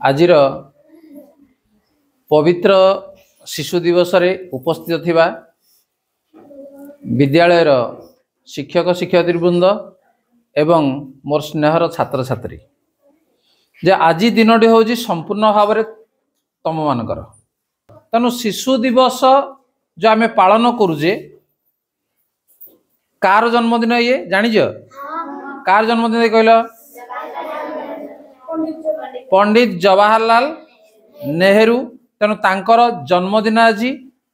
आजिर पवित्र शिशु दिवस रे उपस्थित थिबा विद्यालयर शिक्षक शिक्षयित्री वृंद एवं मोर स्नेहर छात्र छात्री जे आज दिनटी हूँ संपूर्ण भाव में तुम मानकर तेणु शिशु दिवस जो आम पालन करुचे कार जन्मदिन ये जानिज कार जन्मदिन कहल पंडित जवाहरलाल नेहरू तेणु तांकर जन्मदिन आज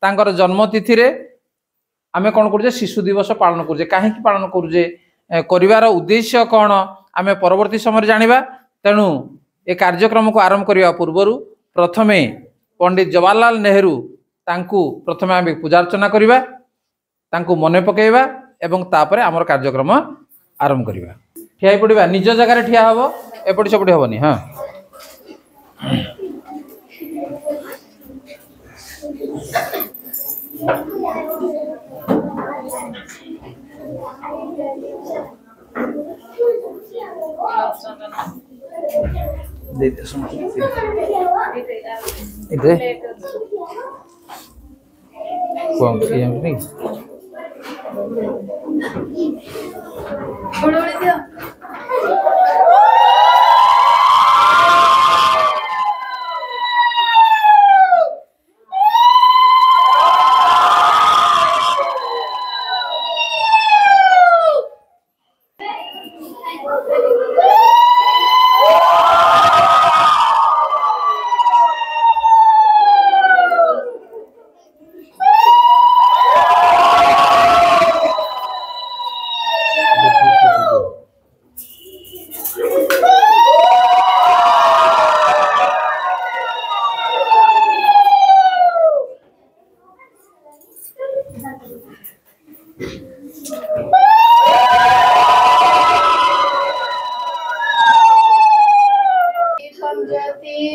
तांकर जन्मतिथि रे आमे कौन करुचे शिशु दिवस पालन करुचे कहीं पालन करुचे करिवार उद्देश्य कौन आमे परवर्ती समय जानिबा तेणु ए कार्यक्रम को आरंभ करने पूर्वर प्रथमे पंडित जवाहरलाल नेहरू तांकु प्रथमे आमे पूजार्चना करवा तांकु मने पकेइबा एवं तापरे आमर कार्यक्रम आरंभ करवा ठिया पड़वा निज जगह ठिया हम एपट सेपट हेनी हाँ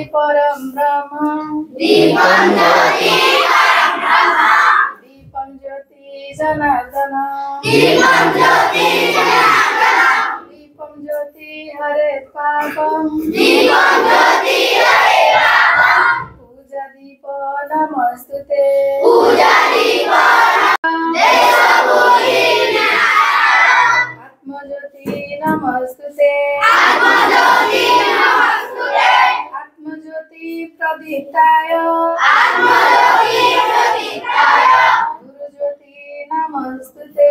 परम ब्रह्म दीपं ज्योति जनार्दन दीपं ज्योति हरे पापम पूजा दीप नमस्तुते आत्मज्योति नमस्तुते आत्मज्योति प्रदीप्ताय गुरुज्योति नमस्तुते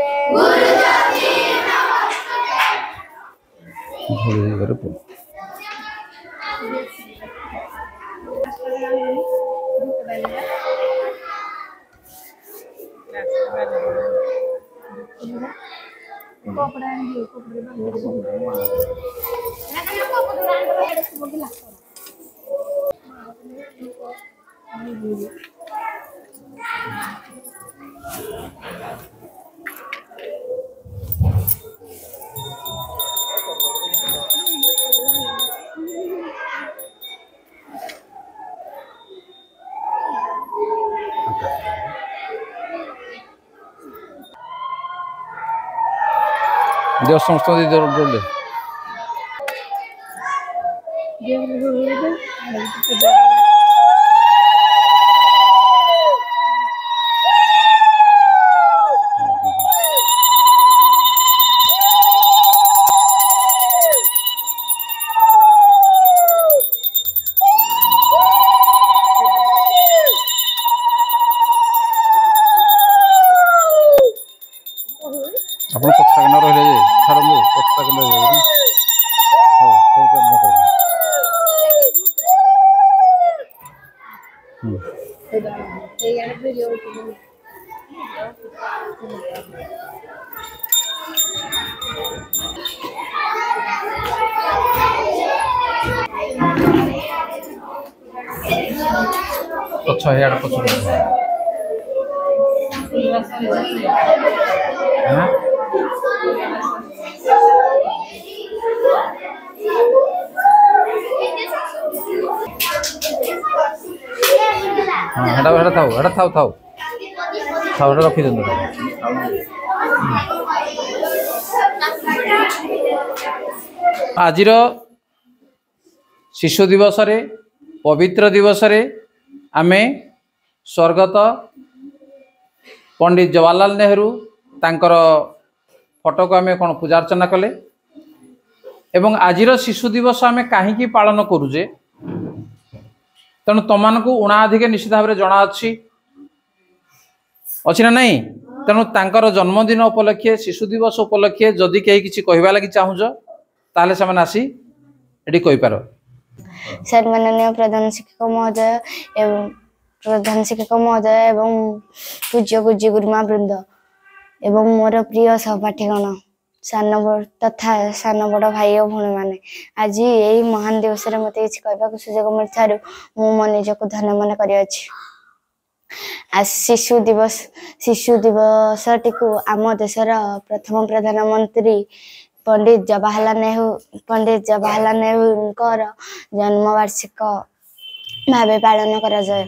जो समस्त जोड़े ଆପଣ ପଛା କେନା ରହିଲେ ଯେ ଛାଡ଼ନ୍ତୁ ପଛା କେନା ରହିଲେ ପଛ ଇଆଡ଼େ ପଛ ହଁ ହେଟା ଥାଉ ଥାଉ ଥାଉ ହେଟା ରଖିଦିଅନ୍ତୁ। ଆଜିର ଶିଶୁ ଦିବସରେ ପବିତ୍ର ଦିବସରେ ଆମେ ସ୍ୱର୍ଗତ पंडित जवाहरलाल नेहरू तांकर फोटो को आम कौन पूजा अर्चना कले एवं आजिर शिशु दिवस आम कहीं पालन करुचे तेणु तुम को उणा अधिक निश्चित भाव में जना अच्छी ना नहीं तेणु तांकर जन्मदिन उपलक्षे शिशु दिवस उपलक्षे जदि कहीं किसी कहवा लगी चाहूच ताले से आसी ये कहीपर। सर माननीय प्रधान शिक्षक महोदय एवं प्रधान शिक्षक महोदय एवं पूज्य पूज्य गुरुमा वृंद एवं मोर प्रिय सहपाठीगण सान तथा सान बड़ भाई और भूणी मैंने आज यही महान दिवस मत किसी कहवाक सुजोग मिलू मु निजक धन्य मन कर शिशु दिवस टी आम देशर प्रथम प्रधानमंत्री पंडित जवाहरलाल नेहरू जन्म वार्षिक भाव पालन करा जाए।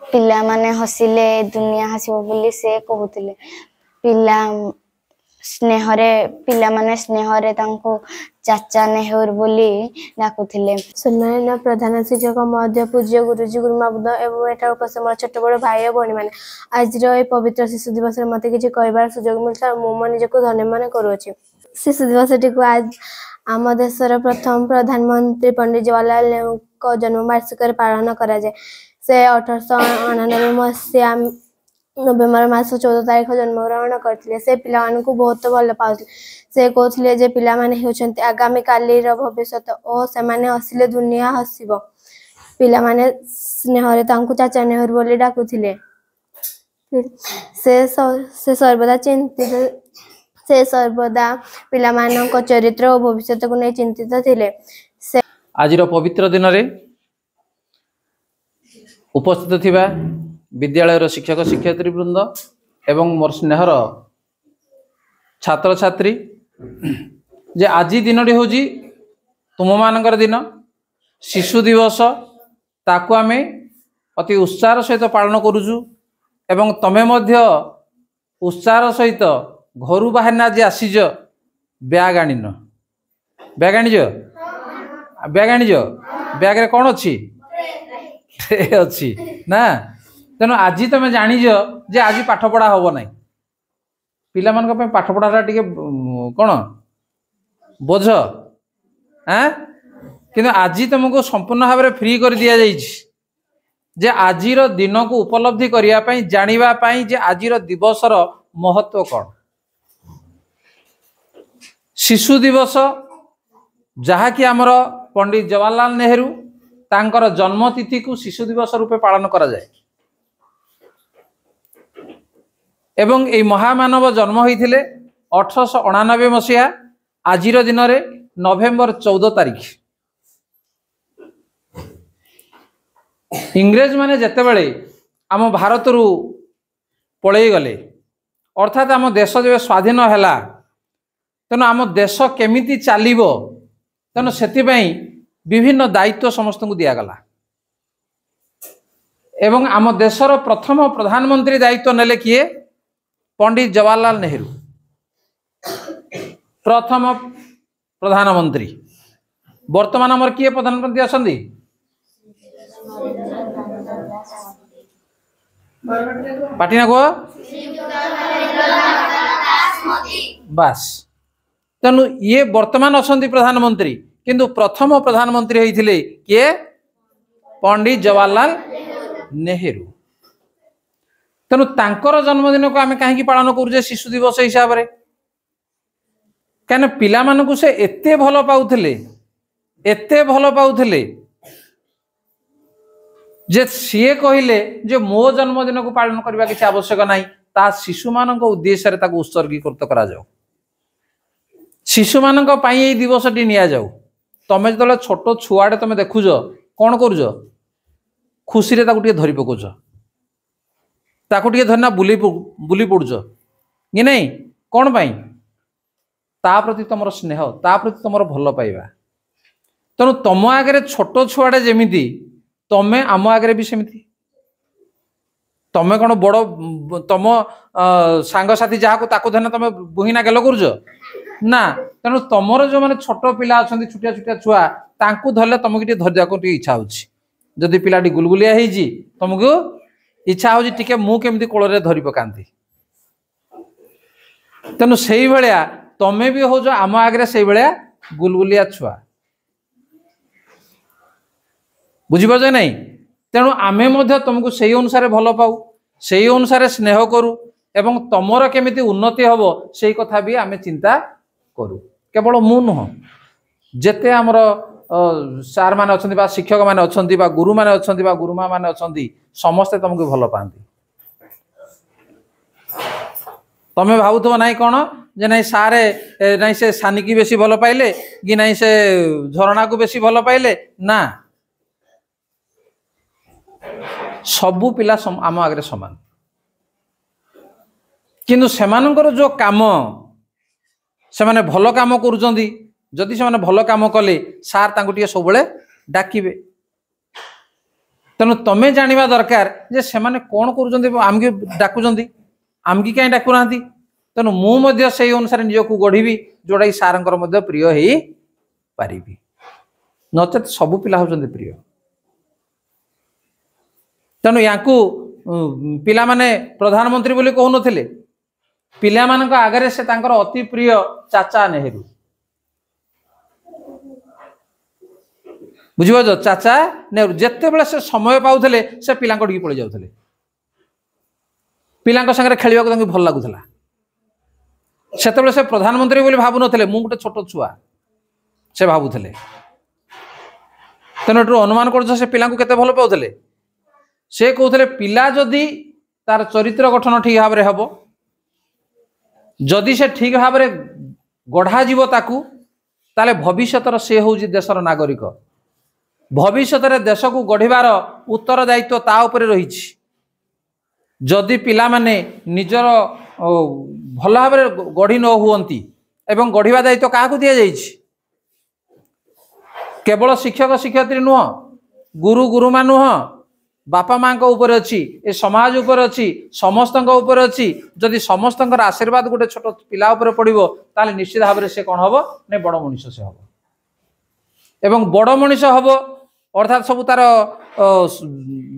पिला माने हसिले दुनिया हसिबो बोली से कहूतिले पिला स्नेहरे पिला माने स्नेहरे तांको चाचा नेहरू बोली डाकुथिले। सम्माननीय प्रधान शिक्षक महोदय पूज्य गुरुजी गुरुमाबुद एवं एटा उपस्थित मोर छोट बड़ भाई और भणी माने आज ये पवित्र शिशु दिवस मत किसी कहबार सुजोग मिलता मु निजक धन्य मन करुछि। शिशु दिवस टी आज आम देशर प्रथम प्रधानमंत्री पंडित जवाहरलाल नेहरू को जन्म वार्षिक पालन करा जाए। से 1899 मसीहा नवेम्बर मास 14 तारीख जन्म ग्रहण करते। से पिला को बहुत भल पाते से कहते जे पिला माने होछन्ते आगामी कालीर भविष्यत और से माने हसिले दुनिया हसिबो। पिला माने स्नेहरे तांको चाचा नेहरू बोली डाकुथिले। से सर्वदा चिंतित से सर्वदा पिला मानक चरित्र और भविष्यत को नहीं चिंतित थिले। से आज पवित्र दिन रे उपस्थित थिबा विद्यालय शिक्षक शिक्षयित्री वृंद एवं मोर स्नेहर छात्र छात्री जे आज दिन हूँ तुम मानकर दिन शिशु दिवस ताकू आमे अति उत्साह सहित पालन करुचु एवं तमे मध्य उत्साह सहित घर बाहर आज आसीज बैग आनिन बैग आनिज बैग आनिज बैग रे कौन अच्छी अच्छी ना तेणु आज तुम जानिज जे आज पाठ पढ़ा हम ना पिला पाठ पढ़ाटा टे कौन बोझ हाँ कि आज तुमको संपूर्ण भाव में फ्री कर दि जाइए जे आज दिन को उपलब्धि करने जानापी जे आज दिवसर महत्व कौन। शिशु दिवस जहाँकि आमर पंडित जवाहरलाल नेहरू तांकर जन्म तिथि को शिशु दिवस रूपे पालन करा जाए एवं ए महामानव जन्म होते 1899 मसीहा आज दिन में नवेम्बर 14 तारीख इंग्रेज माने जेतेबेले आम भारत रु पलई गले अर्थात आम देश जब स्वाधीन हैला तेणु आम देश केमिति चलिबो तेणु सेतिपई विभिन्न दायित्व समस्त को दिगला एवं आम देशर प्रथम प्रधानमंत्री दायित्व नेले किए पंडित जवाहरलाल नेहरू प्रथम प्रधानमंत्री। वर्तमान आमर किए प्रधानमंत्री आसंदी पाटिना को बास तेणु ये वर्तमान असंदी प्रधानमंत्री किंतु प्रथम प्रधानमंत्री होइथिले किए पंडित जवाहरलाल नेहरू। तेणु तांकर जन्मदिन को आम कहीं पालन करुचे शिशु दिवस हिसाब से क्या पिला मानकु से एते भल पाउथिले जे सीए कहले जे मो जन्मदिन को पालन करबा किसी आवश्यक नहीं ता शिशु मानक उद्देश्य रे ताको उत्सर्गीकृत करा जाऊ शिशु मानक पई ए दिवस टी निया जाऊ तमे जतले छोट छुआडे तमे देखुज कोन करूज खुशी रे ताको टिके धरि पकोज ताको टिके धरना बुली पड़ुज कि नहीं कोन पई ता प्रति तुमर स्नेह ता प्रति तुमर भल पाइबा तेणु तुम आगे छोट छुआडे जेमिति तमे आम आगे भी सेमिति तमे कौन बड़ तुम सांगसाथी जहाँ ताको धरना तुम बुहिना गेल करुज ना तेणु तुमर जो मैंने छोट पिला अच्छा छुटिया छुटिया छुआ तांकु धरले तुमको टे धरिया को इच्छा होची जदि पिलाटी गुलगुलिया होईजी तुमको इच्छा होची टिके मु केमती कोଳରେ धरि पकांती तेणु सेई भलिया तमे भी हो जो आम आगे से भलिया गुलगुलिया छुआ बुझीपार नहीं तेणु आमे मध्य तुमको से अनुसार भल पाऊ से अनुसार स्नेह करू एवं तमर केमिति उन्नति हबो से कथा भी आमे चिंता करू केवल मु नुह जेते आमर सार माने अछंती बा शिक्षक माने अछंती बा गुरु माने अछंती बा गुरुमा माने अछंती समस्ते तुमको भल पाती तमे भावुथबो नाही कोन जे नाही सारे नाही से सानी की बेसी भल पाइले कि नाही से झरणा को बेसी भल पाइले ना सबु पिला आम आगे समान किंतु सेमानंकर जो काम से माने भल काम करुचंदी जदि से माने भल काम कले सार तांको टिके सबले डाकिबे तेणु तमे जानिबा दरकार जे से माने कोन करुचंदी आमके डाकुचंदी आमकी काई डाकुनांती तेणु मु मध्य सेई अनुसार निजको गढ़ीबी जोड़ा सारंकर मध्य प्रिय हेई पारिबी नचेत सबु पिला होचंदी प्रिय तेणु या पिला माने प्रधानमंत्री बोली कहु नथिले पिला मानक आगरे से तांकर अति प्रिय चाचा नेहरू बुझिबो चाचा नेहरू जेते बेले से समय पाउथले से पिला को पड़े जाउथले पिला संगे खेलिबा को भल लागुथला सेते बेले से प्रधानमंत्री बोली भाबु नथिले मु गोटे छोट छुआ से भाबुथले तेणु अनुमान कर से पिला को केते भल पाउथले से कहते पिला जदि तार चरित्र गठन ठीक भाव में हम जदि से ठीक भाव में गढ़ा जीव ताकू ताले भविष्य से हूँ देशर नागरिक भविष्य देश को गढ़वार उत्तरदायित्व ता उपरे रही जदि पिला माने निजर भल भाव में गढ़ी न हुअंती एवं गढ़वा दायित्व क्या दि जाइछि केवल शिक्षक शिक्षयित्री नुह गुरु गुरुमा नुह बापा माँ ऊपर अच्छी ए समाज ऊपर अच्छी समस्त ऊपर अच्छी जदि समस्त आशीर्वाद गोटे छोट पिला ऊपर पड़ो ताले निश्चित भाव में से कौन हम नहीं बड़ मनीष से हम एवं बड़ मनीष हम अर्थात सब तार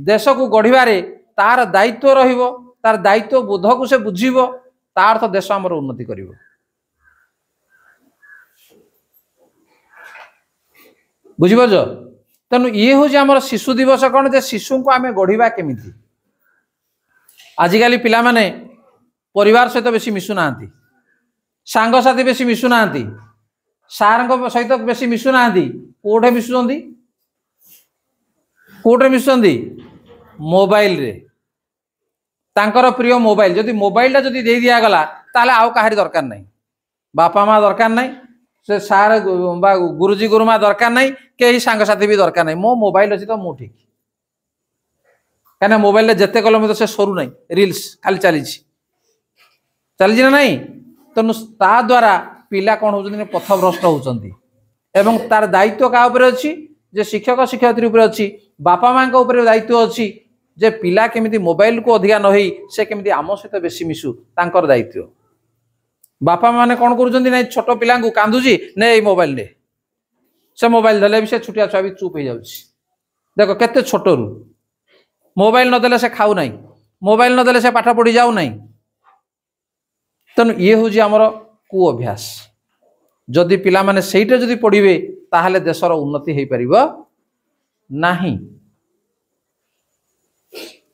देश को गढ़वे तार दायित्व रहिबो तार दायित्व बोध को से बुझीबो ता अर्थ देश आमर उन्नति करिवो बुझीबो जो तेणु ये हूँ आमर शिशु दिवस कौन जे शिशु को आम गढ़ा केमी आजिकाली पिला माने परिवार सहित बेसी मिशुना सांगसाथी बेसी मिशुना सार सहित बेसी मिशुना कोठे मिशुंट कोठे मिशुंट मोबाइल रे तांकर प्रिय मोबाइल जदि मोबाइल जदि दे दिया गला ताले आउ काहारी दरकार नहीं बापा माँ दरकार नहीं से सार गुरुजी गुरुमा दरकार नहीं कहीं सांगसाथी भी दरकार नहीं मो मोबाइल अच्छी तो मु ठीक कहीं मोबाइल जिते कल मत से सरू ना रिल्स खाली चली ना नहीं तेणु ता द्वारा पिला कौन हो पथभ्रष्ट होती एवं तार दायित्व क्या अच्छी जे शिक्षक शिक्षयित्री उपर अच्छी बापा माँ दायित्व अच्छी जे पिला केमिति मोबाइल को अधिका न होई से केमिति आम सहित बेसी मिशु तांकर दायित्व बापा माने कौन करुछंती ना छोट पिला को कांदुजी ने मोबाइल ने से मोबाइल धले भी से छुटिया छुआ भी चुप हो जाउछि देखो केते छोट रु मोबाइल न देले से खाऊ नहीं मोबाइल न देले से पाठ पढ़ी जाऊ नहीं तेणु ये हूँ आमर कु अभ्यास जदि पिला माने सेइटे जदि पढ़िबे ताहले देशर उन्नति हो पारिबो नाही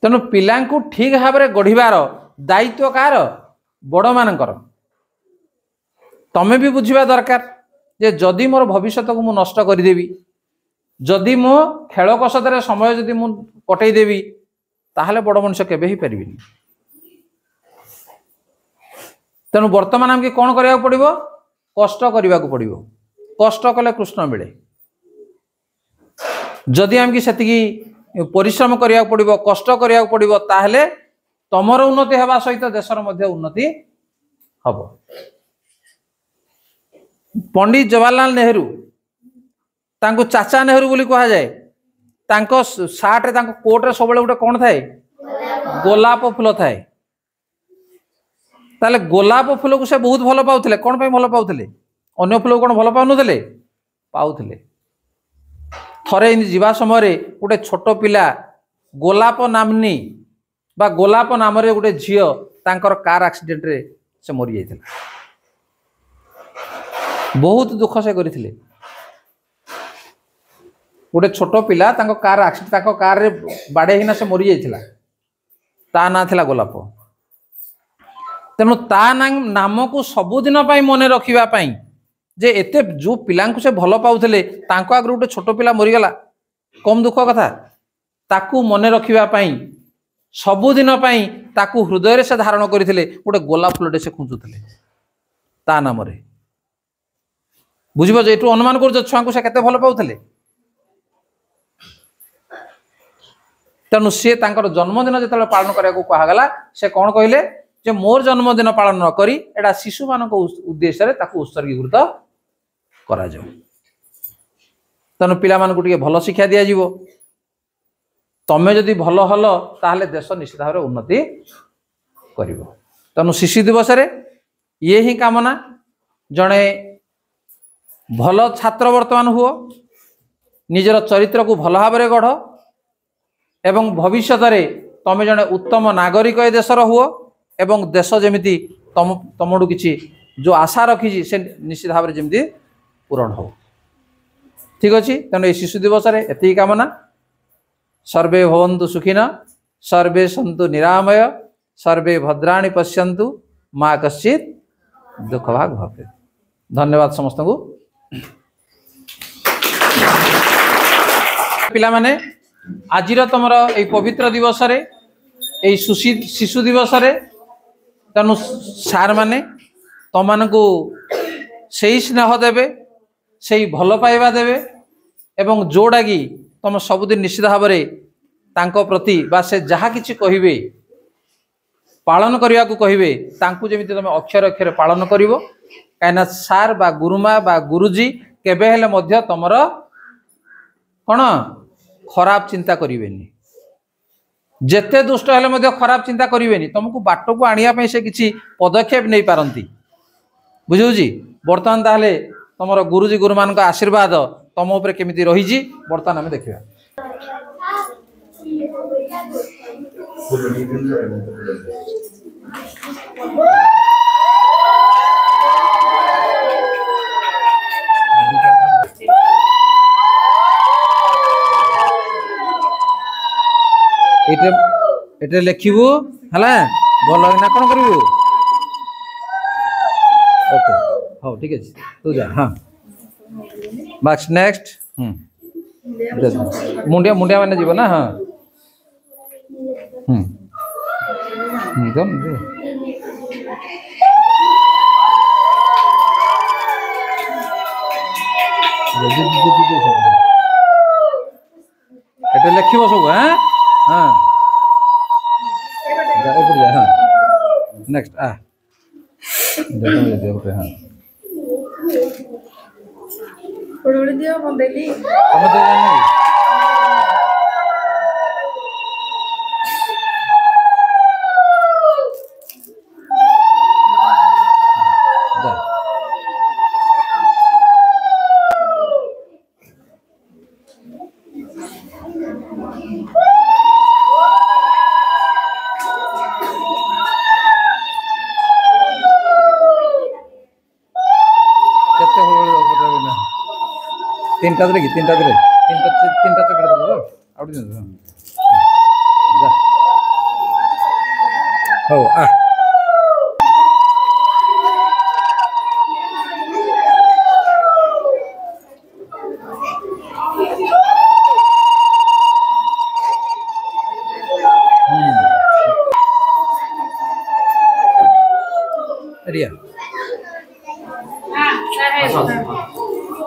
तेणु पिला ठीक भाव में गढ़वार दायित्व कार बड़ मानकर तमें भी बुझा दरकार जे जदि मोर भविष्य को मु नष्ट करदेवी जदि मो खेल कसतर समय जदि मु कटई देवी ताहले बड़ मनुष्य केबे ही परिबिनी। तेणु वर्तमान आमके कौन करिया पड़िबो कष्ट करिया पड़िबो। कष्ट कले कृष्ण मिले। जदि आमके सेतिकी परिश्रम करिया पड़िबो कष्ट करिया पड़िबो ताहले तमर उन्नति हेबा सहित देशर मध्य उन्नति हबो। पंडित जवाहरलाल नेहरू तांको चाचा नेहरू बोली कहा जाए। तांको सार्ट रे तांको कोट रे सबले गोटे कोन थाए गोलाप फूल थाए। ताले गोलाप फूल को से बहुत भल पाउथिले। कोन पे भल पाउथिले अन्य फूल कोन भल पाउनथिले पाउथिले। थरे इन जीवा समय रे गोटे छोट पिला गोलाप नामनी बा गोलाप नाम रे गोटे झियो तांकर कार एक्सीडेंट रे से मरि जाइथिला। बहुत दुख से करिथिले। गोटे छोट पिला तांको कार एक्सीडेंट तांको कार रे बाडे हिना से मरि जाइथिला। ता ना थिला गोलाप। तेणु ता नाम को सबुदिन मन रखा जे एते जो पिला से भल पाउथिले तांको आगु गोटे छोट पिला मरीगला कम दुख कथा। ताकू मन रखा सबुदिन ताकू हृदय से धारण करते गोटे गोलाप फूलटे से खुंचुले ता नाम रे। बुझिब जे एटू अनुमान कर छुआ को से केते भल पाउथिले। तेणु सी तांकर जन्मदिन जिते पालन करा कहगला से कौन कहले जे मोर जन्मदिन पालन न करी एडा शिशु मान उद्देश्य रे ताकू उत्सर्गीकृत करा जाऊ। तेणु पिला मान को भल शिक्षा दिया जीवो। तमे जदि भल हल ताहले देश निश्चित भाव उन्नति करिवो। तेणु शिशु दिवस रे ये ही कामना जड़े भल छात्र वर्तमान हुओ निजर चरित्र को भल भाव गढ़ एवं भविष्य रे तमे जड़े उत्तम नागरिक ए देशर हुओ एवं देश जमिति तमडू किछि जो आशा रखी से निश्चित भाव जमी पूरण हो। ठीक अच्छे। तेणु ये शिशु दिवस रे एति कामना। सर्वे भवन्तु सुखिनः सर्वे सन्तु निरामय सर्वे भद्राणि पश्यन्तु माँ कश्चित् दुख भाग भवेत्। धन्यवाद समस्त को। पिला माने आजिर तुमर ये पवित्र दिवस रे ये शिशु दिवस रे तेणु सार माने तुम को सही स्नेह देवे सही भल पाइबा देवे एवं जोड़ा कि तुम सबुदिन निश्चित भाव तांको प्रति बा से जहा किछि कहिबे पालन करिया को कहिबे तांकु जेमिति तुम अक्षर अक्षर पालन करिवो। काइना सार बा गुरुमा बा गुरुजी केबे हेले मध्य तमर कोन खराब चिंता करिवेनी। जेते दुष्ट हेले मध्य खराब चिंता करिवेनी। तुमको बाट को आनिया पई से किछि पदक्षेप नहीं पारंती। बुझुजी। वर्तमान ताहले तमर गुरुजी गुरुमान का आशीर्वाद तम ऊपर केमिति रहिजी वर्तमान आमे देखिबा। एटे लिखिबू हला भल ना कोन करिवू। ओके हो ठीक अछि तू जा। हां बस नेक्स्ट मुंडिया मुंडिया माने जीव ना। हां दम दे एटे लिखिबो सब। हां हां हाँ नेक्स्ट आ देखो हाँ उड़ी दियो बंदेली तीनटा दे तीनटा चक्कर दो आउट जा हो आ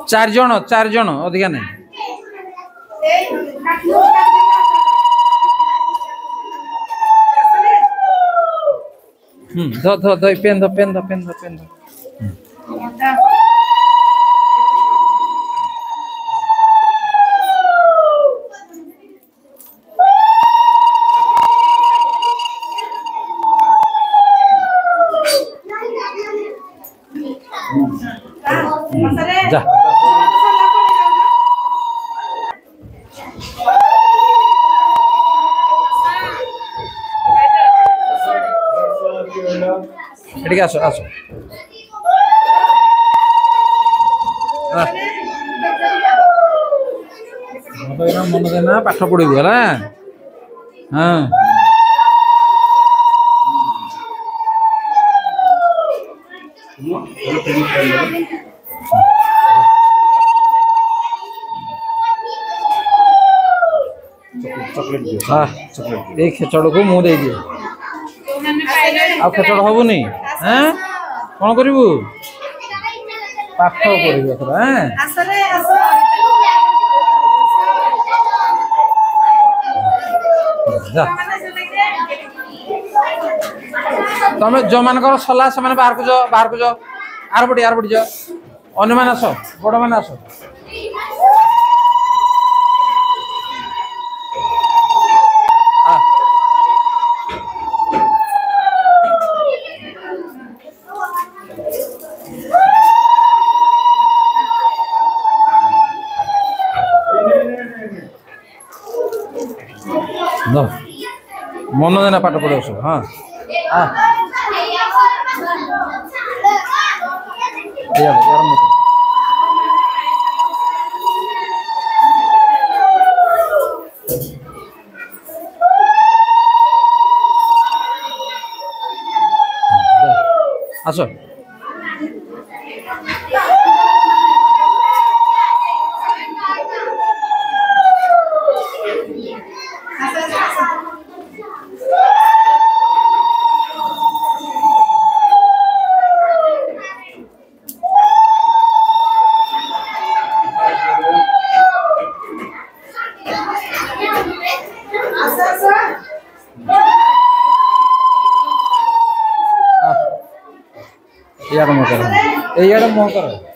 चार जण अधिका नहीं ध ध ध पेन ध जा एटिक आस आस मन देना पाठ पढ़ू है हाँ हाँ ये खेचड़ को मुँह दे दिए आ खेचड़ हबुनी हैं कौन करू पाठ पढ़ू तमें जो मान सला से बाहर को जाओ आर पड़ी जाओ अन्य मान आस बड़ मान आस मन देना पाठ पढ़ो सब हाँ आस यार मुह कर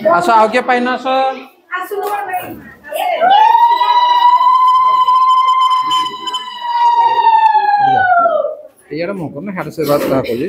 आस आउ के पाइन आस यार मुह कर हाथ से बात कहा को दे